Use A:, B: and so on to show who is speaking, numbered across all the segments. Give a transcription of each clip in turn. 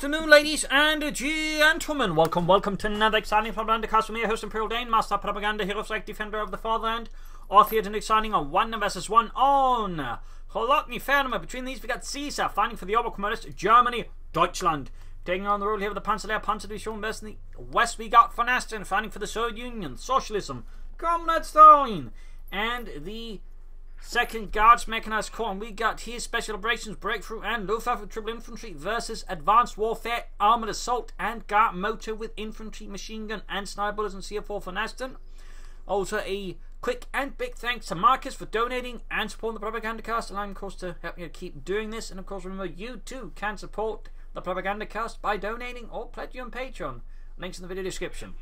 A: afternoon, ladies and gentlemen. Welcome to another exciting Propagandacast from me, host Imperial Dane, Master Propaganda, Hero Flag, Defender of the Fatherland. Off here tonight, signing on 1 vs 1 on Holotny Ferma. Between these, we got Caesar fighting for the Oberkommandist, Germany, Deutschland. Taking on the road here with the Panzerlehr, Panzerdivision West. In the west, we got Vonasten fighting for the Soviet Union, Socialism, Comrade Stalin, and the 2nd Guards Mechanized Corps. And we got here Special Operations, Breakthrough, and Luftwaffe Triple Infantry versus Advanced Warfare, Armored Assault, and Guard Motor with Infantry, Machine Gun, and Sniper Bullets and CF4 for Vonasten. Also, a quick and big thanks to Marcus for donating and supporting the Propagandacast, allowing, of course, to help me keep doing this. And, of course, remember, you too can support the Propagandacast by donating or pledging on Patreon. Links in the video description.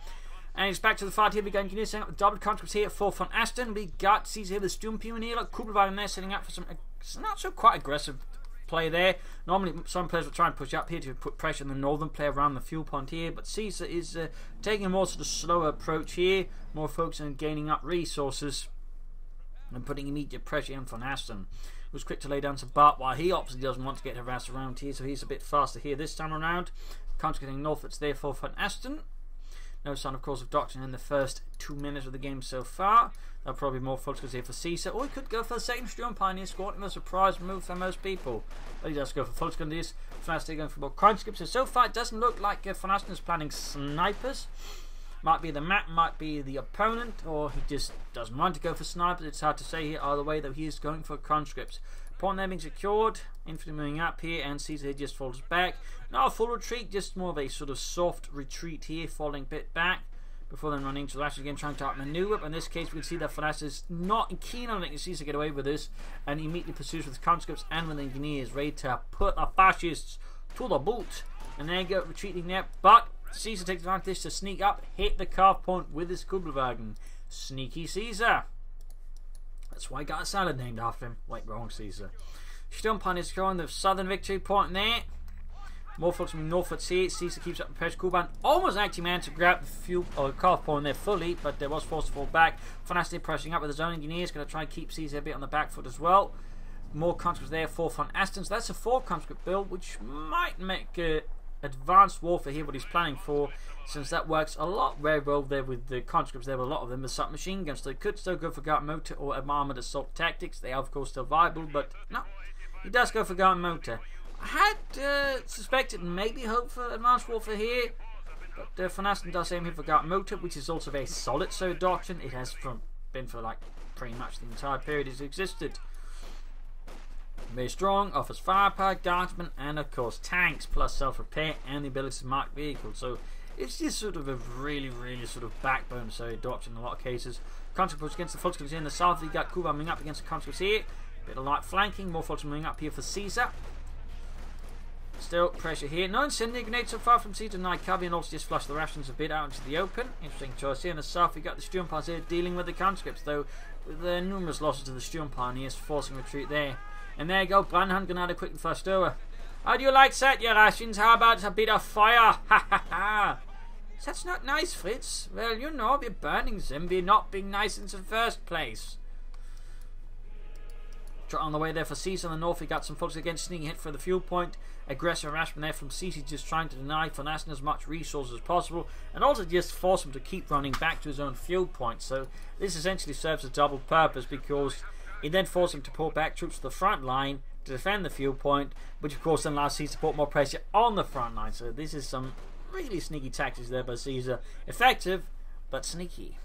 A: And it's back to the fight here. We got engineers setting up the double conscripts here for Vonasten. We got Caesar here with Sturmpioneer, Kugelwagen there setting up for some not so quite aggressive play there. Normally some players will try and push up here to put pressure on the northern player around the fuel point here, but Caesar is taking a more sort of slower approach here, more focusing on gaining up resources and putting immediate pressure on Vonasten, who's quick to lay down some bark while he obviously doesn't want to get harassed around here, so he's a bit faster here this time around. Conscripting north, it's there for Vonasten. No sign, of course, of doctrine in the first 2 minutes of the game so far. There'll probably be more focus here for Caesar, or he could go for the second Sturm Pioneer squad in a surprise move for most people. But he does go for Volksgun this. Vonasten going for more conscripts. So far, it doesn't look like Vonasten is planning snipers. Might be the map, might be the opponent, or he just doesn't want to go for snipers. It's hard to say here either way, though he is going for conscripts. Point there being secured, infantry moving up here, and Caesar just falls back. Not a full retreat, just more of a sort of soft retreat here, falling a bit back before then running to Lash again, trying to outmaneuver. But in this case, we can see that Vonasten is not keen on letting Caesar get away with this, and he immediately pursues with conscripts and with engineers, ready to put the fascists to the boot. And there you go, retreating there, but Caesar takes advantage to sneak up, hit the carve point with his Kugelwagen. Sneaky Caesar. That's why I got a salad named after him. Wait, wrong Caesar. Sturmpioneer is scoring the southern victory point there. More folks from northwards here. Caesar keeps up the pressure. Kuban almost actually managed to grab the fuel or carve point there fully, but there was forced to fall back. Vonasten pressing up with his own engineers. Going to try and keep Caesar a bit on the back foot as well. More conscripts there for Vonasten. So that's a 4 conscript build, which might make advanced warfare here what he's planning for, since that works a lot very well there with the conscripts there, with a lot of them with submachine guns. So he could still go for guard motor or armored assault tactics. They are of course still viable, but no, he does go for guard motor. I had suspected and maybe hoped for advanced warfare here, but Vonasten does aim here for guard motor, which is also very solid so doctrine. It has been for like pretty much the entire period it's existed. Very strong, offers firepower, guardsmen, and of course tanks, plus self-repair and the ability to mark vehicles. So it's just sort of a really sort of backbone, so adoption in a lot of cases. Conscripts against the Volkskriegs in the south. You got Kuba moving up against the conscripts here. Bit of light flanking, more Volkskriegs moving up here for Caesar. Still pressure here. No incendiary grenades so far from Caesar. Nikabi, and also just flush the rations a bit out into the open. Interesting choice here. In the south, we got the Sturmpioneers here dealing with the conscripts, though with the numerous losses to the Sturmpioneers, forcing retreat there. And there you go, Brandhand Grenade quickly flushed over. How do you like that, your rations? How about a bit of fire? Ha ha ha! That's not nice, Fritz. Well, you know, we're burning them. We're not being nice in the first place. Trot on the way there for Caesar. On the north, we got some folks again sneaking hit for the fuel point. Aggressive harassment there from Caesar, just trying to deny Vonasten as much resources as possible, and also just force him to keep running back to his own fuel point. So this essentially serves a double purpose, because it then forces him to pull back troops to the front line to defend the fuel point, which of course then allows Caesar to put more pressure on the front line. So this is some really sneaky tactics there by Caesar. Effective, but sneaky.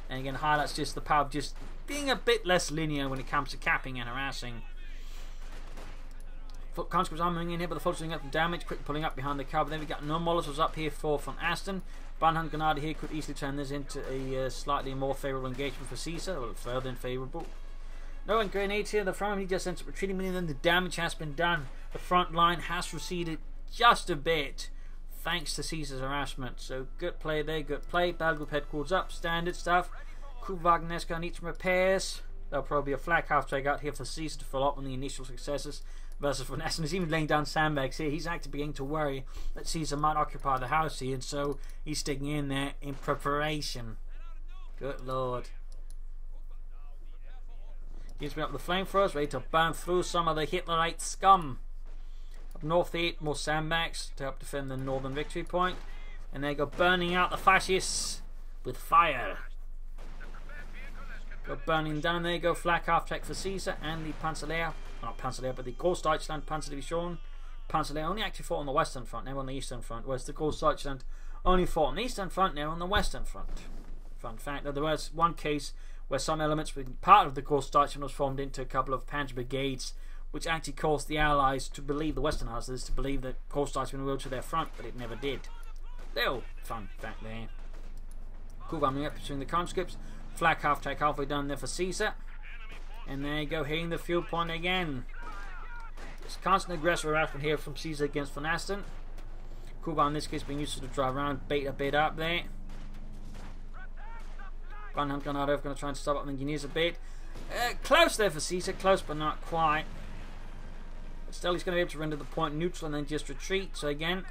A: And again, highlights just the power of just being a bit less linear when it comes to capping and harassing. Conscripts are moving in here, but the folks doing up some damage, quick pulling up behind the cover. Then we got no Molotovs up here for Vonasten. Brandhand Grenade here could easily turn this into a slightly more favourable engagement for Caesar, or further than favourable. No grenades here. The front he just ends up retreating, meaning then the damage has been done. The front line has receded just a bit, thanks to Caesar's harassment. So good play there, good play. Battle group headquarters up, standard stuff. Kugelwagen is going to need some repairs. There'll probably be a flak half track out here for Caesar to follow up on the initial successes versus Vonasten. He's even laying down sandbags here. He's actually beginning to worry that Caesar might occupy the house here, and so he's sticking in there in preparation. Good lord. He's been up the flamethrowers, ready to burn through some of the Hitlerite scum. Up north 8, more sandbags to help defend the northern victory point. And they go burning out the fascists with fire. Go burning down. There you go. Flak half-track for Caesar and the Panzerlehr. Not Panzerlehr, but the Großdeutschland Panzerdivision. Panzerlehr only actually fought on the western front, never on the eastern front, whereas the Großdeutschland only fought on the eastern front, never on the western front. Fun fact, there was one case where some elements within part of the Großdeutschland was formed into a couple of Panzer brigades, which actually caused the Allies to believe, the Western Allies, to believe that Großdeutschland would go to their front, but it never did. Little fun fact there. Cool rounding up between the conscripts. Flak half-track halfway down there for Caesar. And there you go, hitting the field point again. Just constant aggressive harassment here from Caesar against Vonasten. Kuba in this case being used to drive around, bait a bit up there. Gunhunt gun out over, going to try and stop up the engineers a bit. Close there for Caesar, close but not quite. But still he's going to be able to render the point neutral and then just retreat. So again,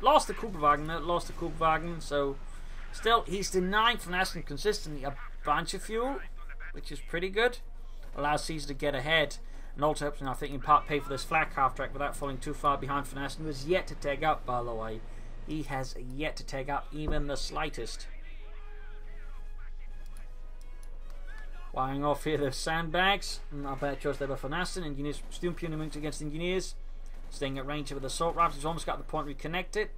A: lost the Kupferwagen, so still he's denying Vonasten consistently a bunch of fuel, which is pretty good. Allows Caesar to get ahead. And also helps him, I think, in part pay for this flak half-track without falling too far behind Vonasten, who has yet to take up, by the way. He has yet to take up even the slightest. Wiring off here the sandbags. And I bet choice there by Vonasten. Engineers still punning against engineers. Staying at range with assault rifles. He's almost got the point reconnected.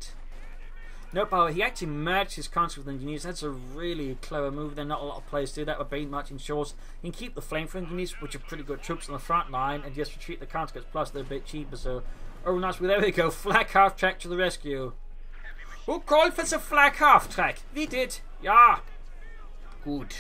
A: Nope, however, he actually merged his conscript with engineers. That's a really clever move. There are not a lot of players do that, but very much ensures you can keep the flamethrower engineers, which are pretty good troops on the front line, and just retreat the conscripts. Plus, they're a bit cheaper. So, oh, nice. Well, there we go. Flak half-track to the rescue. Who called for the flak half-track? We did. Yeah. Good.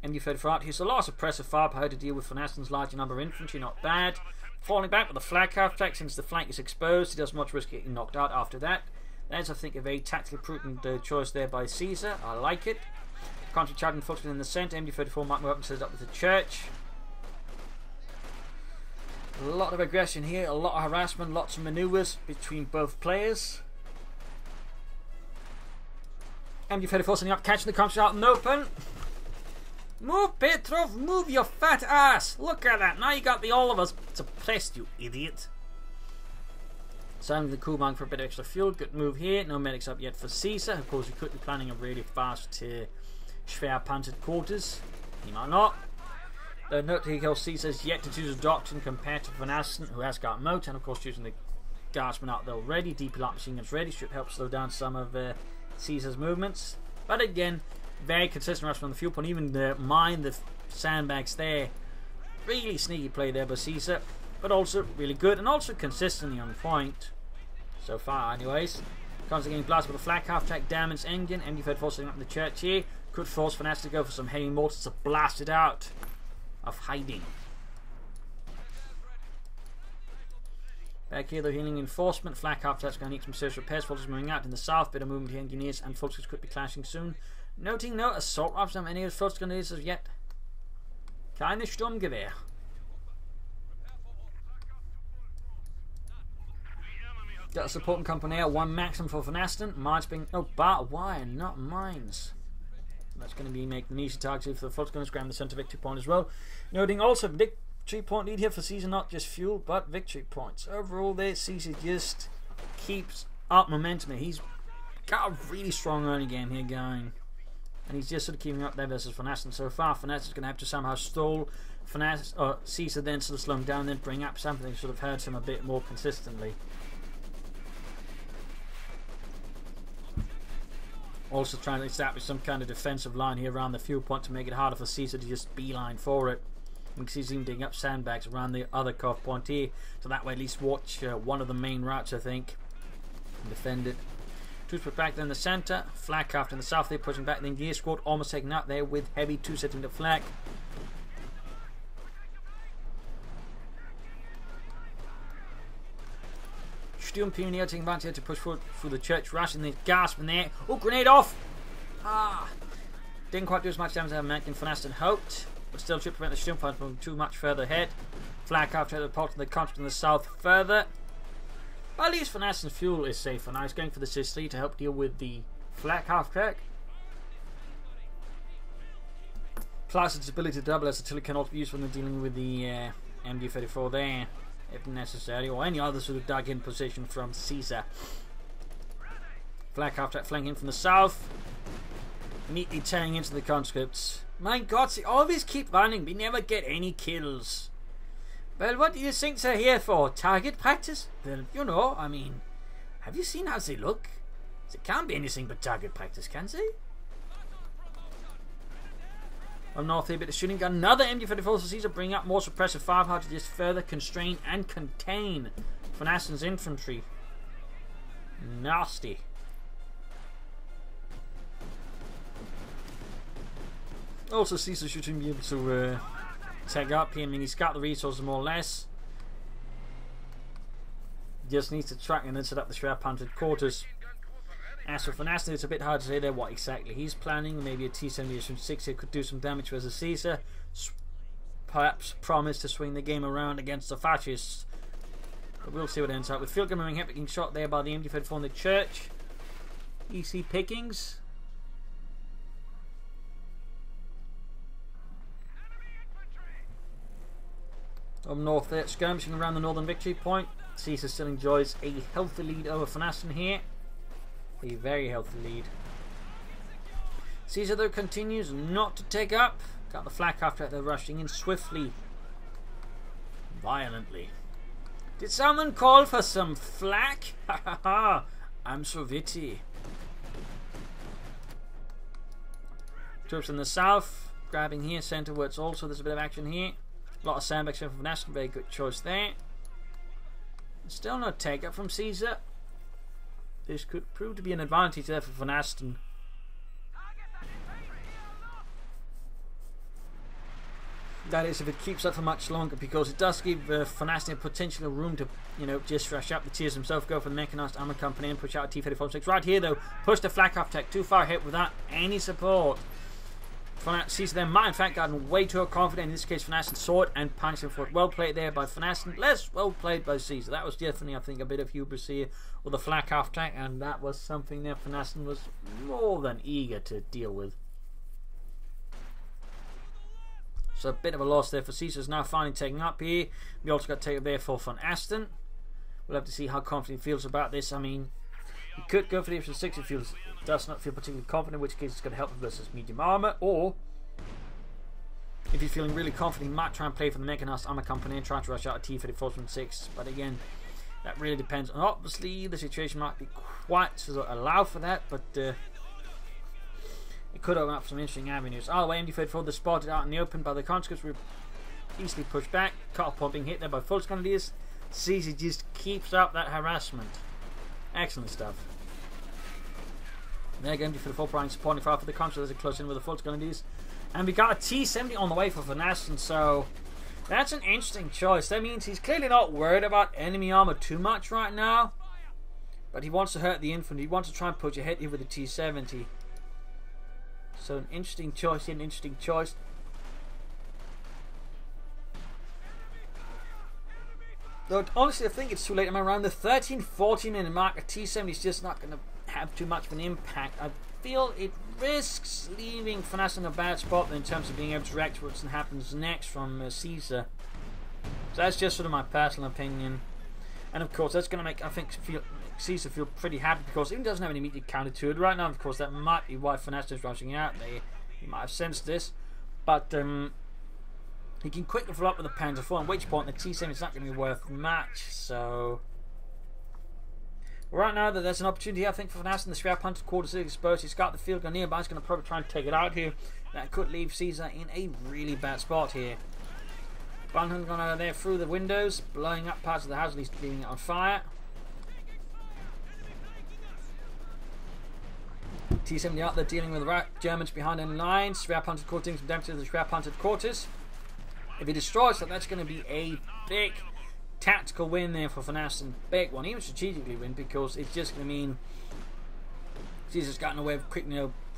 A: MD-35 front. Here's a lot of suppressive firepower to deal with Vonasten's larger number of infantry, not bad. Falling back with the flak half-track since the flank is exposed. He doesn't much risk getting knocked out after that. That's, I think, a very tactically prudent choice there by Caesar. I like it. Country charging focusing in the centre. MD-34 marking weapon set up with the church. A lot of aggression here, a lot of harassment, lots of manoeuvres between both players. MD-34 setting up, catching the country out in the open. Move, Petrov, move your fat ass! Look at that, now you got the all of us suppressed, you idiot. Signing the Kuban for a bit of extra fuel, good move here. No medics up yet for Caesar. Of course, he could be planning a really fast Schwerpanzert quarters. He might not. Note here, Caesar's yet to choose a doctrine compared to Vonasten, who has got moat, and of course choosing the guardsmen out there already. DP light machine guns ready, should help slow down some of Caesar's movements. But again, very consistent rush on the fuel point, even mine the sandbags there. Really sneaky play there by Caesar, but also really good and also consistently on point. So far, anyways. Constantly getting blasted with a flak half-track damage engine. MD-34 setting up in the church here. Could force Vonasten to go for some heavy mortars to blast it out of hiding. Back here, they're healing enforcement. Flak half-track's going to need some serious repairs. Forces moving out in the south. Bit of movement here, engineers and forces could be clashing soon. Noting no assault rifles on any of the first grenades as yet. Keine Sturmgewehr. Got a supporting company out, one maximum for Vonasten. Mines being barbed wire, not mines. That's going to be making an easy target for the first gunners. Grab the centre victory point as well. Noting also victory point lead here for Caesar, not just fuel but victory points. Overall, there Caesar just keeps up momentum. He's got a really strong early game here going. And he's just sort of keeping up there versus Vonasten so far. Vonasten's going to have to somehow stall Caesar, then sort of slow him down, then bring up something that sort of hurts him a bit more consistently. Also trying to establish some kind of defensive line here around the fuel point to make it harder for Caesar to just beeline for it. Because he's even digging up sandbags around the other CoH point here, so that way at least watch one of the main routes, I think, and defend it. Troops put back there in the centre. Flak after in the south, they're pushing back the engineer squad, almost taken out there with heavy 2 setting the flak. Sturmpionier taking advantage here to push forward through the church, rushing the guardsmen there. Oh, grenade off! Didn't quite do as much damage as Vonasten hoped, but still troops prevent the Sturmpioniers from too much further ahead. Flak after the part of the conscript in the south further. But at least Vonasten's fuel is safer now. He's going for the Sicily to help deal with the flak half-track. Plus its ability to double as artillery can also be used when they're dealing with the MD-34 there, if necessary, or any other sort of dug-in position from Caesar. Flak after flanking from the south, neatly tearing into the conscripts. My God, they always keep running, we never get any kills. Well, what do you think they're here for? Target practice? Well, you know, I mean, have you seen how they look? They can't be anything but target practice, can they? Up north here, a bit of shooting gun. Another MD-34 for Caesar, bring up more suppressive firepower to just further constrain and contain Vonasten's infantry. Nasty. Also, Caesar shouldn't be able to take up here. I mean, he's got the resources more or less. Just needs to track and then set up the shrap-punted quarters. As for Vonasten, it's a bit hard to say there what exactly he's planning. Maybe a T-78 here could do some damage versus Caesar. Perhaps promise to swing the game around against the fascists. But we'll see what ends up. With field gun moving hip being shot there by the MD-34 in the church. Easy pickings. Up north there, skirmishing around the northern victory point. Caesar still enjoys a healthy lead over Vonasten here. A very healthy lead. Caesar though continues not to take up. Got the flak after they're rushing in swiftly. Violently. Did someone call for some flak? Ha ha ha. I'm so witty. Troops in the south. Grabbing here, centrewards also. There's a bit of action here. A lot of sandbags from Vonasten. Very good choice there. Still no take up from Caesar. This could prove to be an advantage there for Vonasten. That is, if it keeps up for much longer, because it does give Vonasten potential room to, you know, just rush up the tiers himself, go for the mechanized armor company, and push out a T-34-6. Right here, though, push the flak off tech too far ahead without any support. Caesar then might in fact gotten way too confident. In this case, Vonasten saw it and punished him for it. Well played there by Vonasten. Less well played by Caesar. That was definitely, I think, a bit of hubris here with the flak half track, and that was something that Vonasten was more than eager to deal with. So a bit of a loss there for Caesar. Is now finally taking up here. We also got to take it there for Vonasten. We'll have to see how confident he feels about this. I mean, he could go for the option 6 if he does not feel particularly confident, in which case it's going to help him versus medium armor, or if he's feeling really confident, he might try and play for the mechanized armor company and try to rush out a T-34-6. But again, that really depends. And obviously, the situation might be quite to allow for that, but it could open up some interesting avenues. Oh, way MD-34, they're spotted out in the open by the conscripts. We're easily pushed back. Cut off being hit there by full grenadiers. Caesar just keeps up that harassment. Excellent stuff. There again, for the full prime supporting fire for the conscripts as they close in with the full grenadiers. And we got a T-70 on the way for Vonasten, so that's an interesting choice. That means he's clearly not worried about enemy armor too much right now, but he wants to hurt the infantry. He wants to try and push ahead here with the T-70. So an interesting choice, an interesting choice. Though honestly, I think it's too late. I'm around the 13-14 minute mark. A T-70 is just not going to have too much of an impact. I feel it risks leaving Vonasten in a bad spot in terms of being able to react to what happens next from Caesar. So that's just sort of my personal opinion. And of course, that's going to make, I think, Caesar feel pretty happy, because he doesn't have an immediate counter to it right now. Of course, that might be why Vonasten is rushing out. He might have sensed this, but he can quickly follow up with the Panzer IV, at which point the T-70 is not going to be worth much. So right now, there's an opportunity, I think, for Vonasten. The shrap-punted quarters is exposed. He's got the field gun nearby. He's going to probably try and take it out here. That could leave Caesar in a really bad spot here. Bunham gone out of there through the windows, blowing up parts of the house, at least leaving it on fire. T-70 out there dealing with the Germans behind in lines. Shrap-punted quarters doing some damage to the shrap-punted quarters. If he destroys that, that's going to be a big tactical win there for Vonasten. Big one, even strategically win, because it's just going to mean Caesar's gotten away with quick,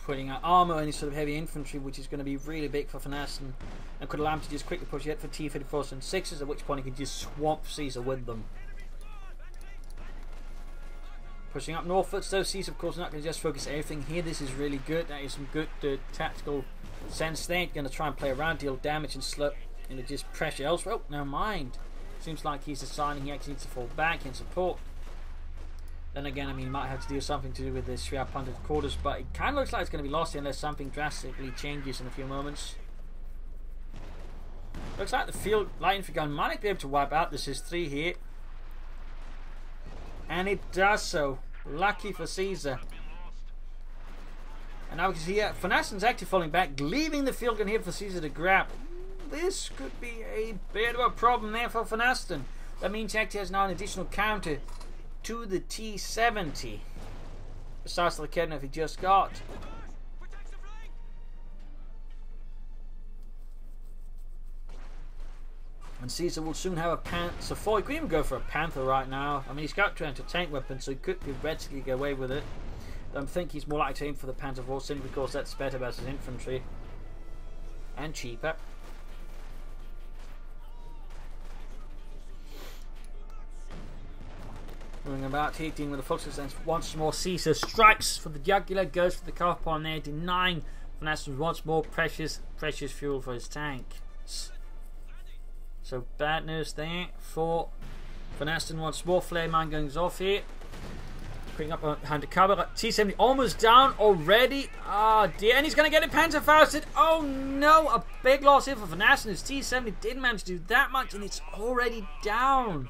A: putting out armor, any sort of heavy infantry, which is going to be really big for Vonasten, and could allow him to just quickly push ahead for T-34s and 6s, at which point he can just swamp Caesar with them. Pushing up northwards though, Caesar of course not going to just focus everything here. This is really good. That is some good tactical sense there. Going to try and play around, deal damage and slow, and just pressure elsewhere. Oh, never mind. Seems like he's deciding he actually needs to fall back in support. Then again, I mean, he might have to do something to do with this 300 quarters, but it kind of looks like it's going to be lost here unless something drastically changes in a few moments. Looks like the field light infantry gun might be able to wipe out this is 3 here. And it does so. Lucky for Caesar. And now we can see Vonasten's actually falling back, leaving the field gun here for Caesar to grab. This could be a bit of a problem there for Vonasten. That means he actually has now an additional counter to the T-70. Besides the Kednov he just got. And Caesar will soon have a Panther 4. He could even go for a Panther right now. I mean, he's got 2 anti-tank weapons, so he could theoretically get away with it. I think he's more likely to aim for the Panther 4 simply because that's better versus infantry. And cheaper. Moving about, hitting with the focus sense once more. Caesar strikes for the jugular, goes for the cuff upon there, denying Vonasten once more precious fuel for his tanks. So bad news there for Vonasten once more. Flare mine goes off here. Putting up behind cover. T-70 almost down already. Ah dear, and he's going to get it Panzerfausted. Oh no, a big loss here for Vonasten. His T-70 didn't manage to do that much and it's already down.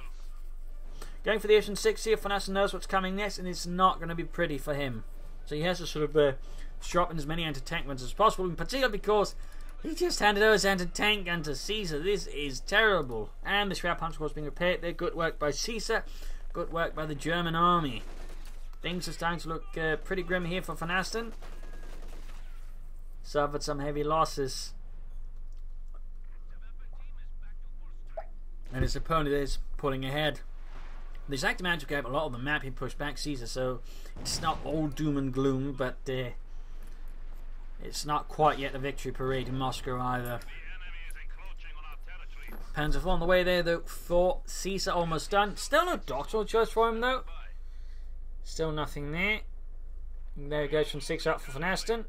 A: Going for the H-6 here. Vonasten knows what's coming next and it's not going to be pretty for him. So he has to sort of strap in as many anti-tank guns as possible, in particular because he just handed over his anti-tank gun to Caesar. This is terrible. And the Schwer Punch was being repaired there. Good work by Caesar. Good work by the German army. Things are starting to look pretty grim here for Vonasten. Suffered some heavy losses. And his opponent is pulling ahead. He's actually managed to grab a lot of the map. He pushed back Caesar, so it's not all doom and gloom, but it's not quite yet a victory parade in Moscow either. Panzer IV on the way there though for Caesar, almost done. Still no doctoral choice for him though. Still nothing there. And there it goes from 6 up for Vonasten.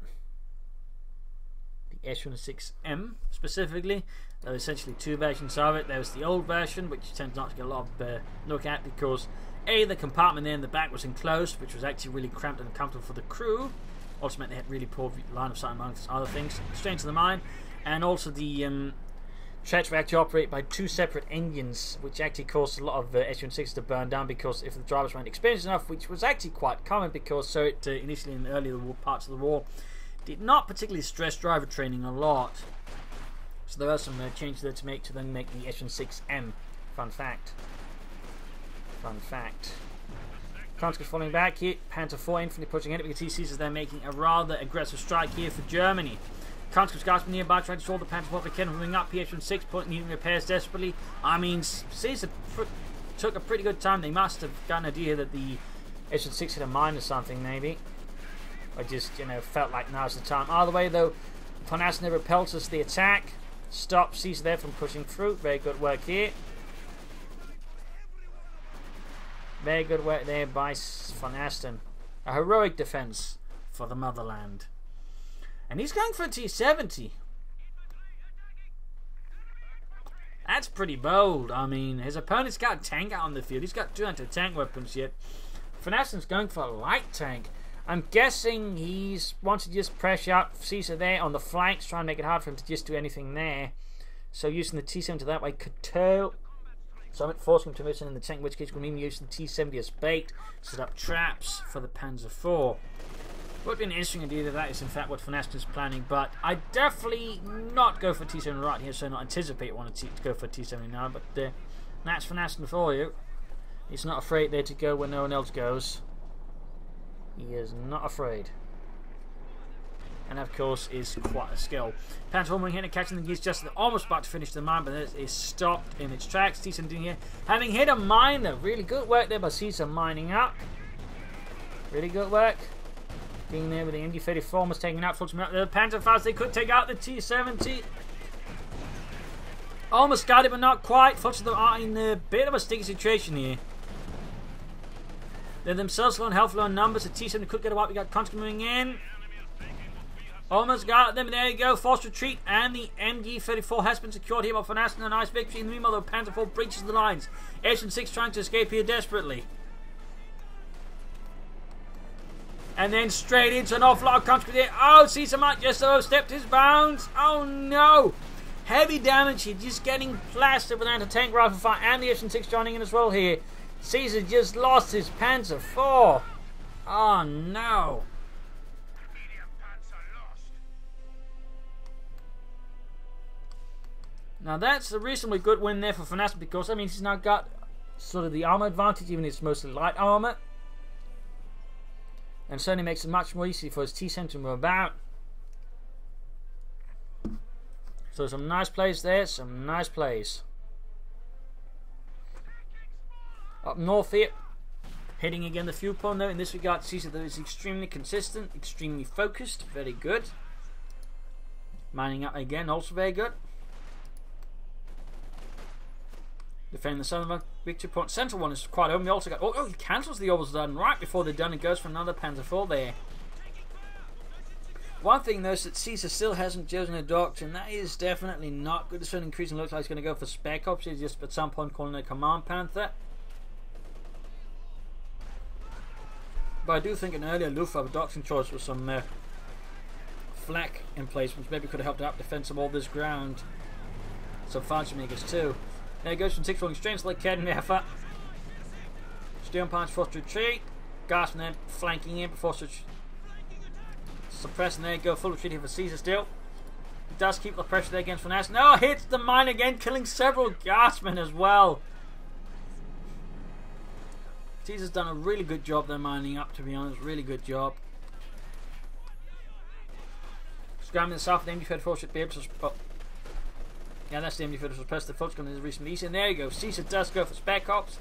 A: The S-6M specifically. There are essentially 2 versions of it. There's the old version, which tends not to get a lot of look at because A, the compartment there in the back was enclosed, which was actually really cramped and uncomfortable for the crew. Also meant they had really poor line of sight amongst other things. Straight to the mine. And also the tracks were actually operated by 2 separate engines, which actually caused a lot of S-6s to burn down because if the drivers weren't experienced enough, which was actually quite common because so it initially in the earlier parts of the war did not particularly stress driver training a lot. So there are some changes there to make the S-6M. Fun fact. Fun fact. Kranzke's falling back here. Panther 4 infantry pushing in. We can see Caesar's there making a rather aggressive strike here for Germany. Kranzke's gasping nearby, trying to stall the Panther 4 again, moving up. PH-6 needing repairs desperately. I mean, Caesar took a pretty good time. They must have got an idea that the S-6 hit a mine or something, maybe. I just, felt like now's the time. Either way, though, Vonasten repels us the attack. Stops Caesar there from pushing through. Very good work here. Very good work there by Vonasten. A heroic defense for the motherland. And he's going for a T-70. That's pretty bold. I mean, his opponent's got a tank out on the field. He's got 2 anti-tank weapons yet. Vonasten's going for a light tank. I'm guessing he wants to just pressure out Caesar there on the flanks, try and make it hard for him to just do anything there. So using the T-70 that way could turn. So I'm forcing him to miss in the tank, in which case we'll mean using the T-70 as bait, set up traps for the Panzer IV. Would be an interesting idea that is in fact what Vonasten's planning, but I definitely not go for T-70 right here, so not anticipate wanting to go for T-70 now, but that's Vonasten for you. He's not afraid there to go where no one else goes. He is not afraid. And of course is quite a skill. Panther moving in and catching the geese just almost about to finish the mine, but it is stopped in its tracks. Caesar doing here. Having hit a mine though. Really good work there by Caesar mining up. Really good work. Being there with the MG-34 almost taking out. The Panther fast, they could take out the T-70. Almost got it, but not quite. Fortunately, they are in a bit of a sticky situation here. They're themselves low on health, low on numbers. The T7 could get a wipe. We got Constant moving in. Almost got them. There you go. Forced retreat. And the MG34 has been secured here by Vonasten. A nice victory. In the meanwhile, the Panzer IV breaches the lines. Asian 6 trying to escape here desperately. And then straight into an awful lot of conscript here. Oh, Caesar might just overstepped his bounds. Oh no. Heavy damage here. Just getting plastered with anti-tank rifle fire. And the Asian 6 joining in as well here. Caesar just lost his Panzer IV. Oh no. Now that's a reasonably good win there for Vonasten, because that means he's now got sort of the armor advantage, even if it's mostly light armor. And certainly makes it much more easy for his T7 to move about. So some nice plays there, some nice plays. Up north here, hitting again the fuel point though. In this regard, Caesar though is extremely consistent, extremely focused, very good. Mining up again, also very good. Defending the southern victory point. Central one is quite open. We also got. Oh, he cancels the orbitals done right before they're done and goes for another Panzer IV there. One thing though is that Caesar still hasn't chosen a doctrine. That is definitely not good. This one increasingly looks like he's going to go for Spec Ops. He's just at some point calling it a Command Panther. But I do think an earlier Luftwaffe doctrine choice with some flak emplacements maybe could have helped out defend some of this ground. Some Fallschirmjägers too. There he goes from 6 rolling strengths like Kedden effort. Sturmpanzer forced to retreat. Gasping then flanking in before suppressing. There you go, full retreat here for Caesar still. He does keep the pressure there against Vonasten. No, hits the mine again, killing several Gasmen as well. Caesar's done a really good job there mining up, to be honest. Really good job. Scrambling the south, the MG34 should be able to. Oh. Yeah, that's the MG34 suppress the Fultz gun is recently easy. And there you go. Caesar does go for Spec Ops.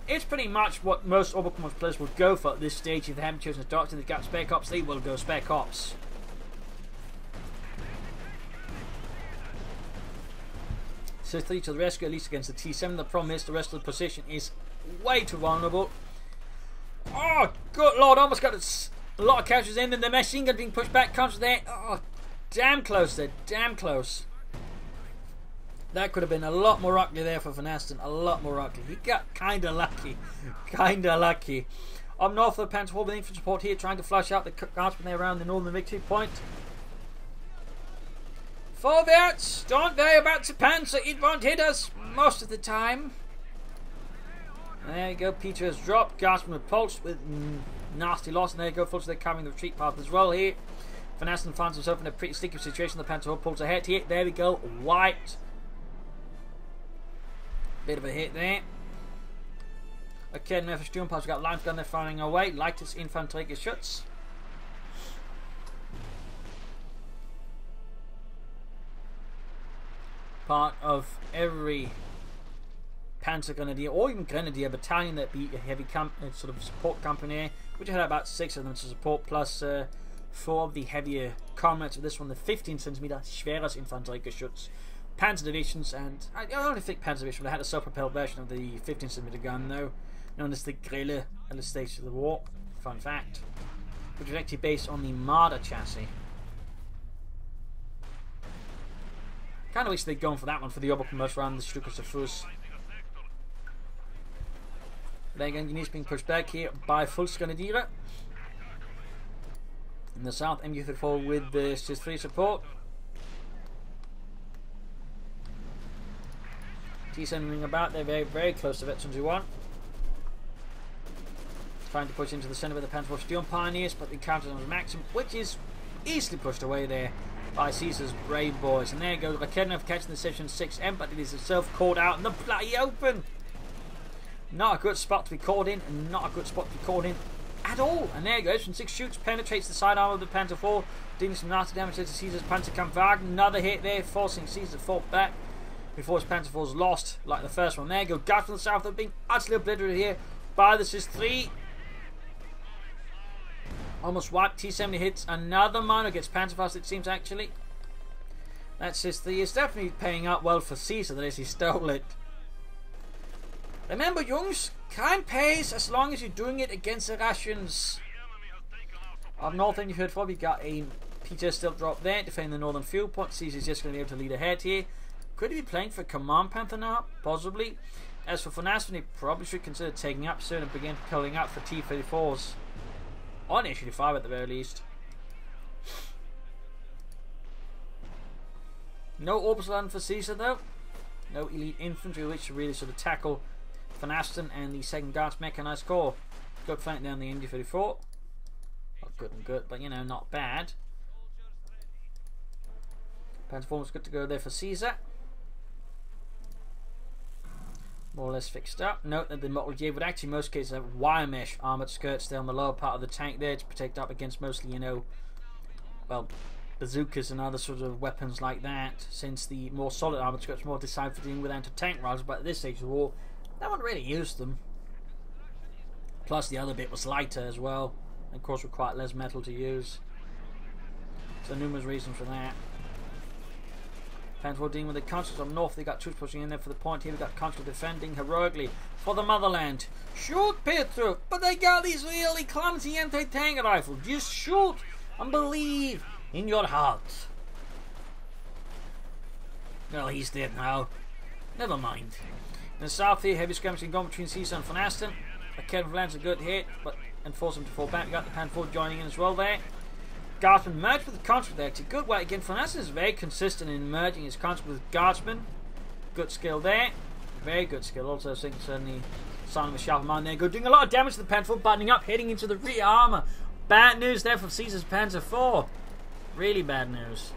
A: It's pretty much what most Oberkommand players would go for at this stage. If they haven't chosen a doctrine, they've got Spec Ops, they will go Spec Ops. So 3 to the rescue, at least against the T7. The problem is the rest of the position is way too vulnerable. Oh, good lord, almost got a lot of casualties in. Then the machine gun being pushed back, comes there. Oh, damn close there, damn close. That could have been a lot more ugly there for Vonasten, a lot more ugly. He got kinda lucky, kinda lucky. Up north of the Panzer IV with infantry support here, trying to flush out the guardsmen there around the northern victory point. Vorwärts! Don't worry about the Panzer, it won't hit us most of the time. There you go, Peter has dropped, Guardsmen repulsed with nasty loss, and there you go, Fultz, they're covering the retreat path as well here. Vonasten finds himself in a pretty sticky situation, the Panzer IV pulls ahead here, there we go, wiped. Bit of a hit there. Okay, now for Sturmpanzer, we've got lines gun there firing away, lightest infantry Geschütz. Part of every Panzer Grenadier or even Grenadier battalion that be a heavy sort of support company, which had about 6 of them to support, plus 4 of the heavier comrades of this one, the 15cm schweres Infanteriegeschütz Panzer divisions, and I only think Panzer division, but I had a self-propelled version of the 15cm gun though, known as the Grille at the stage of the war. Fun fact, which was actually based on the Marder chassis. Kind of wish they'd gone for that one for the Oberkommand rather than the Stukas of Fuss. Then again, Engineers being pushed back here by Volksgrenadiere. In the south, MG34 with the SIS-3 support. T7 moving about, they're very, very close to Veterans Who Won. Trying to push into the centre with the Panzer IV Steel Pioneers, but the counter on Maxim, which is easily pushed away there by Caesar's brave boys. And there you go, Rakednov catching the Section 6M, but it is itself caught out in the bloody open. Not a good spot to be caught in, and not a good spot to be caught in at all. And there he goes, from 6 shoots, penetrates the side arm of the Panzer IV, dealing some nasty damage to Caesar's Panzerkampfwagen. Another hit there, forcing Caesar to fall back before his Panzer IV is lost, like the first one. There you go, guys from the south are being utterly obliterated here by the SIS-3. Almost wiped. T-70 hits another miner, gets Panzerfaust, it seems, actually. That SIS-3 is definitely paying up well for Caesar, that is, he stole it. Remember, Jungs, kind pace as long as you're doing it against the Russians. Up north, then you've heard for, we got a Peter still drop there, defending the northern field point. Caesar's just going to be able to lead ahead here. Could he be playing for Command Panther now? Possibly. As for Vonasten, he probably should consider taking up soon and begin pulling up for T-34s. On H-35 at the very least. No orbital land for Caesar though. No elite infantry which to really sort of tackle Vonasten and the 2nd Guards Mechanized Corps. Good flank down the MD-34. Not good and good, but you know, not bad. Panzerform's good to go there for Caesar. More or less fixed up. Note that the Model J would actually in most cases have wire mesh armoured skirts down the lower part of the tank there to protect up against mostly, you know, well, bazookas and other sort of weapons like that, since the more solid armoured skirts are more designed for dealing with anti-tank rifles, but at this stage of the war, no one really used them. Plus the other bit was lighter as well, and of course required less metal to use. So numerous reasons for that. Panzer dealing with the Consuls up north, they got troops pushing in there for the point here. We got Consuls defending heroically for the motherland. Shoot, Pietro, but they got these really clumsy anti-tank rifles. Just shoot and believe in your heart. Well, he's dead now. Never mind. In the south here, heavy skirmishing going between Caesar and Vonasten. Kevin lands a good hit, but and force him to fall back. We got the Panzer joining in as well there. Guardsman merged with the Consul there. It's a good way again. Vonasten is very consistent in merging his Consul with Guardsman. Good skill there. Very good skill. Also, I think certainly sign of a sharp mind there. Good, doing a lot of damage to the Panzer, buttoning up, heading into the rear armour. Bad news there for Caesar's Panzer IV. Really bad news.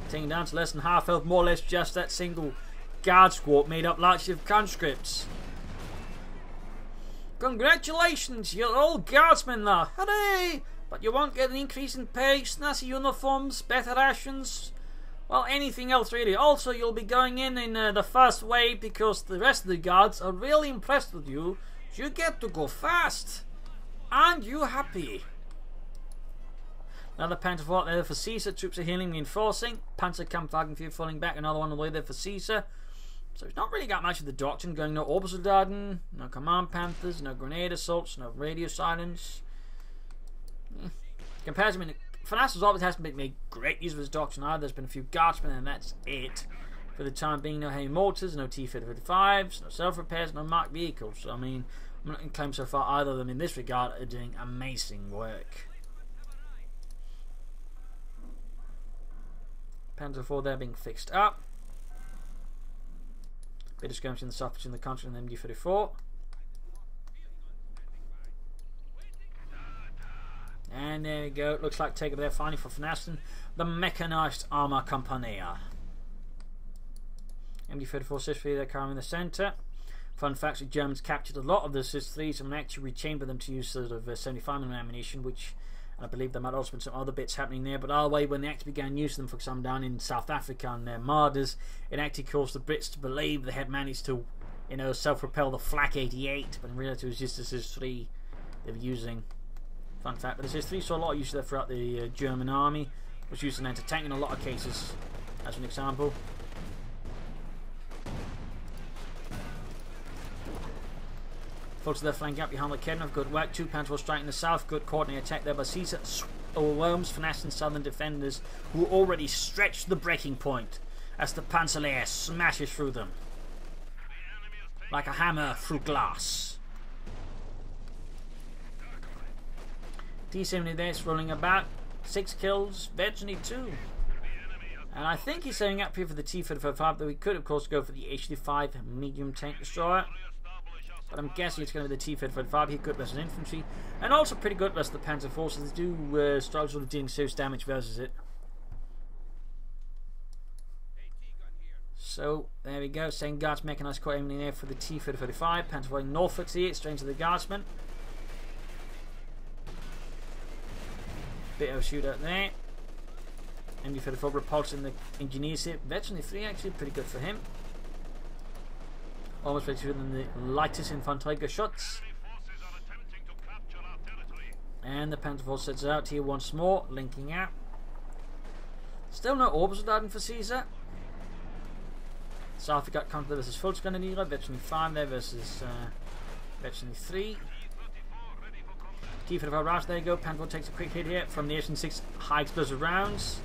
A: Taking down to less than half health, more or less just that single guard squad made up largely of conscripts. Congratulations, you're all guardsmen now. Hooray! But you won't get an increase in pay, snazzy uniforms, better rations, well, anything else really. Also, you'll be going in the first wave because the rest of the guards are really impressed with you. So you get to go fast. And you happy. Another Panzer fought there for Caesar. Troops are healing, reinforcing. Panzerkampfwagen falling back. Another one on the way there for Caesar. So it's not really got much of the doctrine going. No Obersoldaten, no Command Panthers, no grenade assaults, no radio silence. Comparison, Vonasten's always hasn't been made great use of his doctrine either. There's been a few guardsmen and that's it. For the time being, no heavy mortars, no T-55s, no self-repairs, no marked vehicles. So, I mean, I'm not going to claim so far either of them in this regard are doing amazing work. Panzer IV there being fixed up. Bit of skirmish in the south between the country and the MD-34. And there we go. Looks like take up there finally for Vonasten. The Mechanized Armour Compania. MD-34 Cis-3 they're carrying in the centre. Fun fact, the Germans captured a lot of the Cis-3s and actually rechambered them to use sort of 75mm ammunition, which and I believe there might also been some other bits happening there, but either way, when they actually began using them, for example, down in South Africa and their Marders, it actually caused the Brits to believe they had managed to, you know, self-propel the Flak 88, but in reality it was just the Cis-3 they were using. Fun fact, but the Cis-3 saw a lot of use there throughout the German army. It was used in anti-tank in a lot of cases, as an example. Folks, their flank up behind the Kednov. Good work. 2 Panzer striking the south. Good coordinated attack there by Caesar. Overwhelms Vonasten's southern defenders, who already stretched the breaking point as the Panzerlehr smashes through them like a hammer through glass. T-70 there is rolling about. 6 kills, virtually 2. And I think he's setting up here for the T-35, though he could of course go for the H-35 medium tank destroyer. But I'm guessing it's going to be the T-35. He could versus infantry, and also pretty good versus the Panzer forces. They do struggle sort of doing serious damage versus it. So there we go. Same Guards Mechanized Corps aiming in there for the T-35. Panzer flying Norfolk here, straight to the Guardsmen. Bit of a shootout there. MD-34 repulsing the engineers here. Veteran 3 actually pretty good for him. Almost ready to than the lightest Infanterie shots. And the Panzer IV sets out here once more, linking out. Still no Obersoldaten for Caesar. South we got Counter versus Volksgrenadiere, Veteran 5 there versus Veteran 3. T-35 Rush, there you go. Panzer takes a quick hit here from the SN6 high explosive rounds.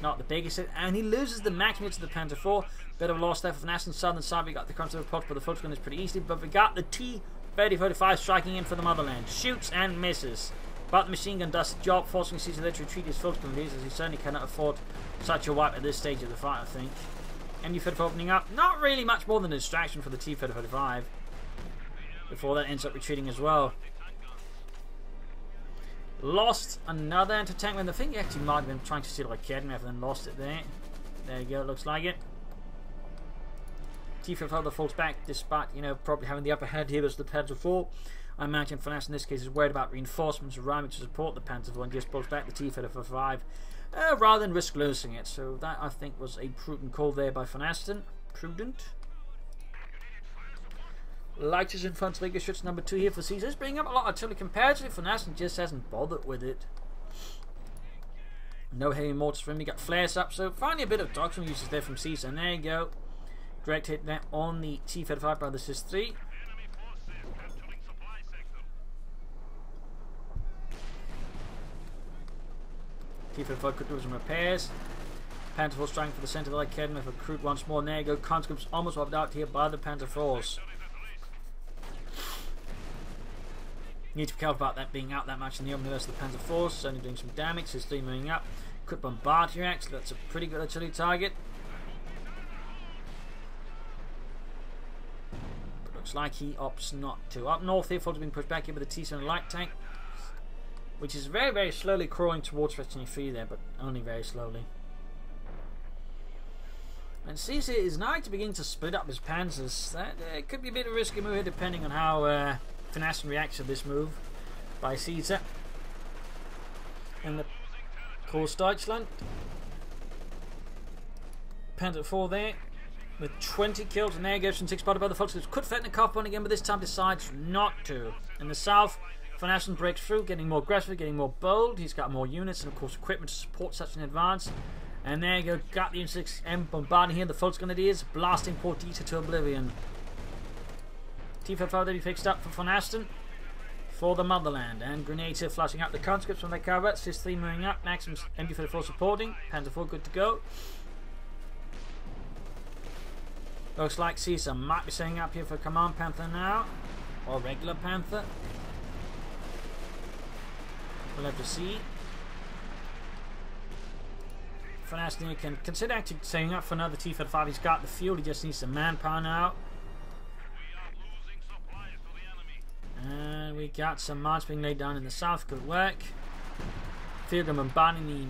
A: Not the biggest hit, and he loses the max hit to the Panzer IV. Bit of a loss there for Vonasten. Southern side, we got the Counter approach, but the Volksgun is pretty easy. But we got the T-3045 striking in for the motherland. Shoots and misses. But the machine gun does the job, forcing Caesar to retreat his Volksgun, as he certainly cannot afford such a wipe at this stage of the fight, I think. MU-35 opening up. Not really much more than a distraction for the T-3045. Before that ends up retreating as well. Lost another anti-tank. I think he actually might have been trying to steal a Academy and then lost it there. There you go, looks like it. T-35 falls back despite, probably having the upper hand here as the Panzer IV. I imagine Vonasten in this case is worried about reinforcements arriving to support the Panzer IV and just pulls back the T-35 rather than risk losing it. So that, I think, was a prudent call there by Vonasten. Prudent. Leicht's Infantry Geschütz number 2 here for Caesar. Bringing up a lot of artillery comparatively. Vonasten just hasn't bothered with it. No heavy mortars for him. He got flares up. So finally a bit of doctrine uses there from Caesar. And there you go. Direct hit there on the T-35 by the SIS-3. T-35 could do some repairs. Panzer IV striking for the centre of the Academy for crude once more. And there you go. Conscripts almost wiped out here by the Panzer IVs. Need to be careful about that being out that much in the open versus the Panzer IVs. Certainly doing some damage. SIS-3 moving up. Could bombard here actually. That's a pretty good artillery target. But looks like he opts not to. Up north here, Fulton's being pushed back here with the T-7 light tank, which is very, very slowly crawling towards Veteran 3 there, but only very slowly. And Caesar is now to begin to split up his panzers. That could be a bit of a risky move here, depending on how Vonasten reacts to this move by Caesar. And the CoH2 Deutschland. Panzer IV there with 20 kills, and there goes from 6 spotted by the Volksgrenadiers. Could threaten a cuff point again, but this time decides not to. In the south, Vonasten breaks through, getting more aggressive, getting more bold. He's got more units and, of course, equipment to support such an advance. And there you go, got the M6M bombarding here. The Volksgrenadiers blasting Port Dieter to oblivion. T-35 be fixed up for Vonasten for the motherland. And grenades here flushing out the conscripts from their cover. SIS-3 moving up. Maximus MD-34 supporting. Panzer IV good to go. Looks like Caesar might be setting up here for Command Panther now. Or regular Panther. We'll have to see. Vonasten can consider actually setting up for another T-35. He's got the fuel, he just needs some manpower now. And we got some mines being laid down in the south. Good work. Field gun bombarding the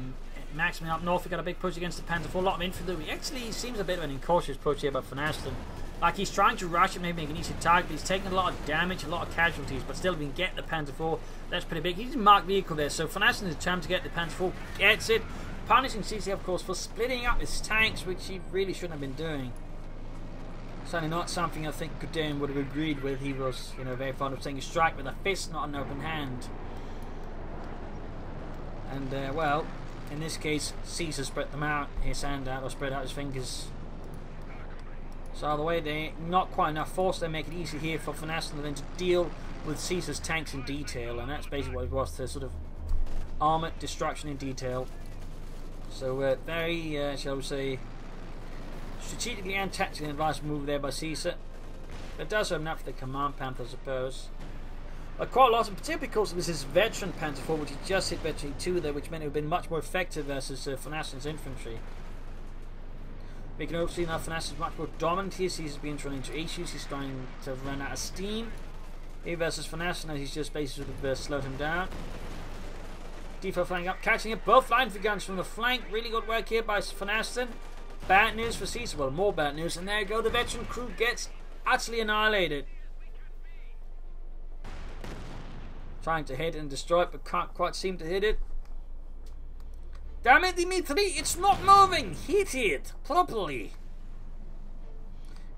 A: Maximum up north. We got a big push against the Panzer IV. A lot of infantry. He actually seems a bit of an incautious push here by Vonasten. Like he's trying to rush it, maybe make an easy target, but he's taking a lot of damage, a lot of casualties, but still we can get the Panzer IV. That's pretty big. He's a marked vehicle there, so Vonasten is determined to get the Panzer IV. Gets it. Punishing CC, of course, for splitting up his tanks, which he really shouldn't have been doing. Certainly not something I think Guderian would have agreed with. He was, very fond of saying you strike with a fist, not an open hand. And, well, in this case, Caesar spread them out, his hand out, or spread out his fingers. So the way they not quite enough force, they make it easy here for Vonasten then to deal with Caesar's tanks in detail, and that's basically what it was, the sort of armoured destruction in detail. So very, shall we say, strategically and tactically advanced move there by Caesar. It does open up for the Command Panther, I suppose. Quite a lot, and particularly because this is veteran Panzer IV, which he just hit veteran 2 there, which meant it would have been much more effective versus Vonasten's infantry. We can also see now Vonasten is much more dominant here. Caesar's been running into issues. He's trying to run out of steam. Here versus Vonasten, as he's just basically sort of slowed him down. D4 flying up, catching it. Both line for guns from the flank. Really good work here by Vonasten. Bad news for Caesar. Well, more bad news. And there you go. The veteran crew gets utterly annihilated. Trying to hit and destroy it, but can't quite seem to hit it. Damn it, Dimitri! It's not moving! Hit it properly!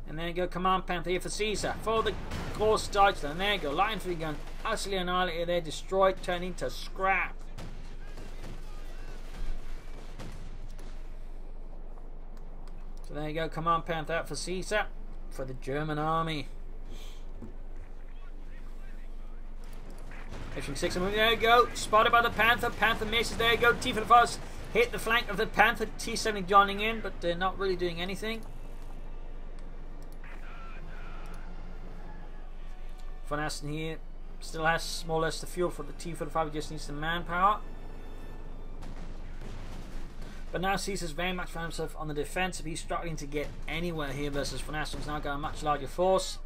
A: And there you go. Command Panther here for Caesar. For the CoH2 Deutschland. And there you go. Light infantry gun. Utterly annihilated. They're destroyed, turning to scrap. So there you go, Command Panther out for Caesar, for the German army. Mission 6, there you go, spotted by the Panther, Panther misses, there you go, T for the first, hit the flank of the Panther, T7 joining in, but not really doing anything. Vonasten here, still has more or less the fuel for the T-45, just needs some manpower. But now Caesar's very much found himself on the defensive. He's struggling to get anywhere here versus Vonasten's now got a much larger force.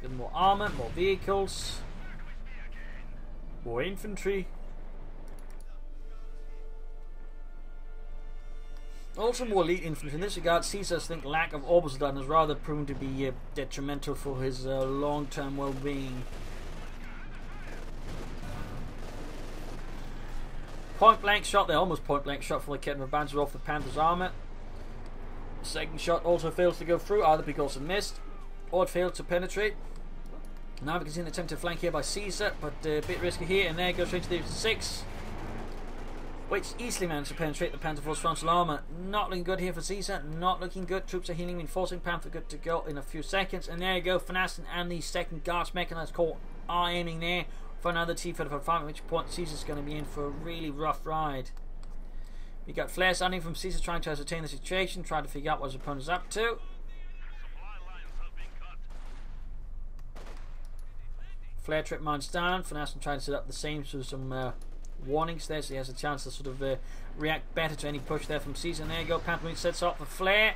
A: With more armor, more vehicles, more infantry. Also more elite infantry. In this regard, Caesar's lack of orbital gun has rather proven to be detrimental for his long-term well-being. Point-blank shot there, almost point-blank shot for the Kitten of Banter off the Panther's armor. Second shot also fails to go through, either because it missed or it failed to penetrate. Now we can see an attempt to flank here by Caesar, but a bit risky here, and there goes straight to the 6, which easily managed to penetrate the Panther Force frontal armor. Not looking good here for Caesar, not looking good. Troops are healing, reinforcing. Panther good to go in a few seconds, and there you go, Vonasten and the second Guards mechanized corps are aiming there for another T-45, at which point Caesar's going to be in for a really rough ride. We got flare sounding from Caesar trying to ascertain the situation, trying to figure out what his opponent's up to. Flare trip mines down. Vonasten trying to set up the same, so some warnings there, so he has a chance to sort of react better to any push there from Caesar. And there you go, Panther sets off the flare.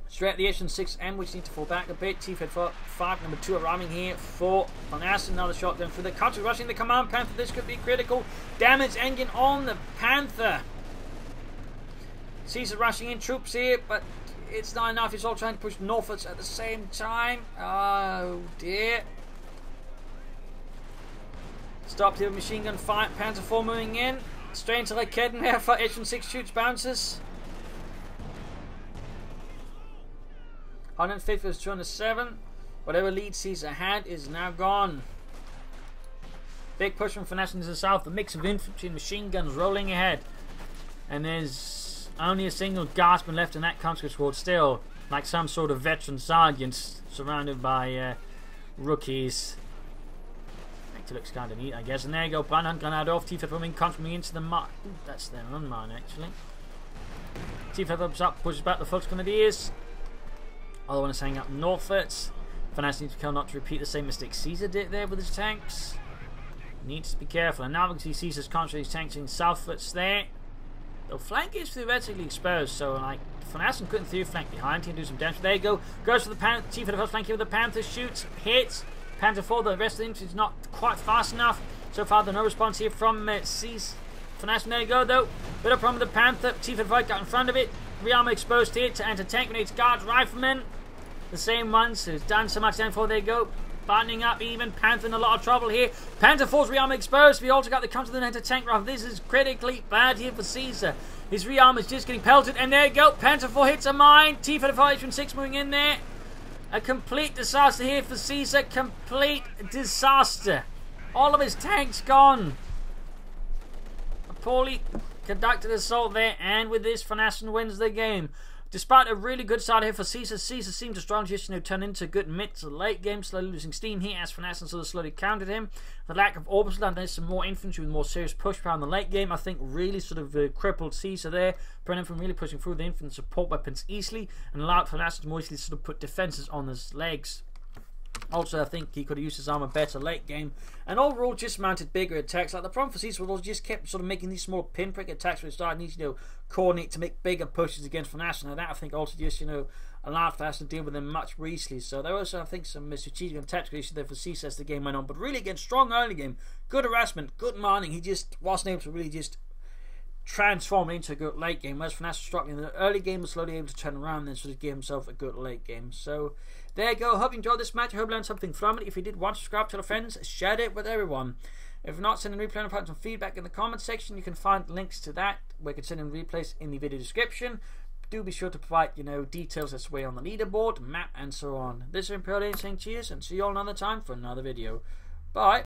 A: Straight at the edge on 6M, which need to fall back a bit. T-45, number 2 arriving here for Vonasten. Another shot down through the country, rushing the Command Panther. This could be critical. Damage engine on the Panther. Caesar rushing in troops here, but it's not enough. He's all trying to push northwards at the same time. Oh dear. Stopped here with machine gun fire. Panther 4 moving in. Straight into the Kitten there for edge on 6 shoots, bounces. 150 versus 207. Whatever lead Caesar had is now gone. Big push from Vonasten to the south. The mix of infantry and machine guns rolling ahead. And there's only a single guardsman left in that conscript squad still. Like some sort of veteran sergeants surrounded by rookies. Actually looks kind of neat, I guess. And there you go. Planhunt granade off. T-45 coming into the mine. That's their own mine actually. T-45's up. Pushes back the Fultz Grenadiers. Other one is hanging up northwards. Vonasten needs to be careful not to repeat the same mistake Caesar did there with his tanks. Needs to be careful. And now we can see Caesar's concentrating his tanks in southwards there. The flank is theoretically exposed, so like Vonasten couldn't through flank behind him, do some damage. There you go. Goes for the Panther. T for the first flank here with the Panther. Shoots, hits. Panther 4, the rest of the infantry is not quite fast enough. So far, no response here from Caesar. Vonasten, there you go though. Bit of problem with the Panther. T for the fight got in front of it. Rearmor exposed here to anti-tank grenades, guards, riflemen. The same ones who's done so much damage for. There you go. Buttoning up even. Panther in a lot of trouble here. Panther 4's rearmor exposed. We also got the counter to the anti-tank rifle. This is critically bad here for Caesar. His rearmor is just getting pelted. And there you go. Panther 4 hits a mine. T-45 and 6 moving in there. A complete disaster here for Caesar. Complete disaster. All of his tanks gone. A poorly conducted assault there, and with this, Vonasten wins the game. Despite a really good start here for Caesar, Caesar seemed to strong just turn into good mid to late game, slowly losing steam here as Vonasten sort of slowly countered him. The lack of orbital and there's some more infantry with more serious push power in the late game, I think really sort of crippled Caesar there, preventing him from really pushing through the infantry support weapons easily, and allowed Vonasten to more easily sort of put defenses on his legs. Also, I think he could have used his armor better late game, and overall just mounted bigger attacks. Like the problem for Caesar was just kept sort of making these small pinprick attacks where he started needing to coordinate to make bigger pushes against Vonasten. And that I think also just allowed Vonasten to deal with him much more easily. So there was I think some strategic and tactical issues there for Caesar as the game went on. But really again, strong early game, good harassment, good mining. He just wasn't able to really just transform into a good late game, whereas Vonasten struggling in the early game was slowly able to turn around and then sort of give himself a good late game. So there you go. Hope you enjoyed this match. I hope you learned something from it. If you did, subscribe, tell your friends, share it with everyone. If not, send in replay and some feedback in the comments section. You can find links to that where you can send in replays in the video description. Do be sure to provide details as way on the leaderboard, map, and so on. This is Imperial saying cheers and see you all another time for another video. Bye.